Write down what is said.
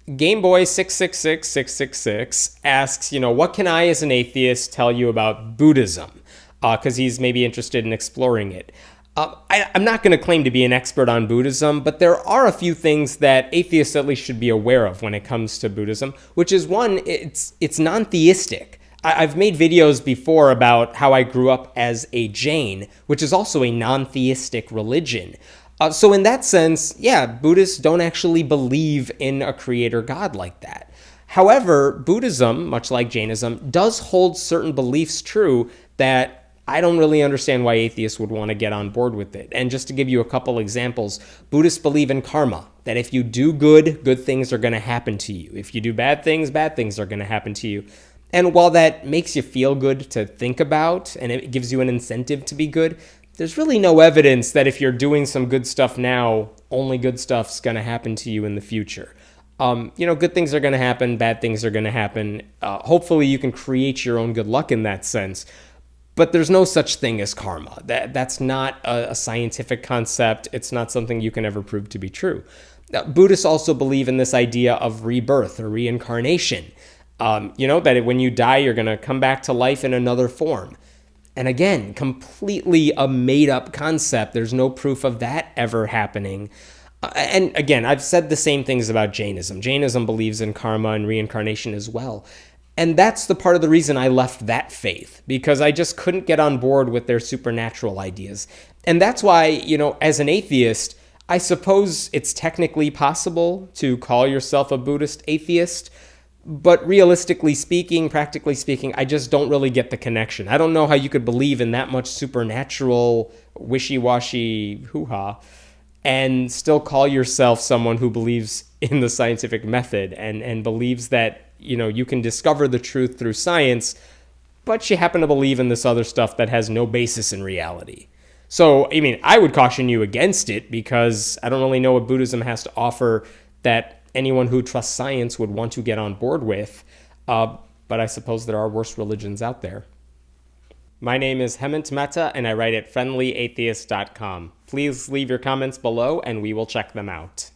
Gameboy666666 asks, what can I as an atheist tell you about Buddhism? Because he's maybe interested in exploring it. I'm not going to claim to be an expert on Buddhism, but there are a few things that atheists at least should be aware of when it comes to Buddhism, which is one, it's non-theistic. I've made videos before about how I grew up as a Jain, which is also a non-theistic religion. So in that sense, Buddhists don't actually believe in a creator God like that. However, Buddhism, much like Jainism, does hold certain beliefs true that I don't really understand why atheists would want to get on board with it. And just to give you a couple examples, Buddhists believe in karma, that if you do good, good things are going to happen to you. If you do bad things are going to happen to you. And while that makes you feel good to think about, and it gives you an incentive to be good, there's really no evidence that if you're doing some good stuff now, only good stuff's going to happen to you in the future. Good things are going to happen, bad things are going to happen. Hopefully you can create your own good luck in that sense. But there's no such thing as karma. That's not a scientific concept. It's not something you can ever prove to be true. Buddhists also believe in this idea of rebirth or reincarnation. That when you die, you're going to come back to life in another form. And again, completely a made-up concept. There's no proof of that ever happening. And again, I've said the same things about Jainism. Jainism believes in karma and reincarnation as well. And that's the part of the reason I left that faith, because I just couldn't get on board with their supernatural ideas. And that's why, as an atheist, I suppose it's technically possible to call yourself a Buddhist atheist, but realistically speaking, practically speaking, I just don't really get the connection. I don't know how you could believe in that much supernatural, wishy-washy hoo-ha and still call yourself someone who believes in the scientific method and believes that you can discover the truth through science, but you happen to believe in this other stuff that has no basis in reality. So, I would caution you against it because I don't really know what Buddhism has to offer that anyone who trusts science would want to get on board with. But I suppose there are worse religions out there. My name is Hemant Mehta, and I write at friendlyatheist.com. Please leave your comments below, and we will check them out.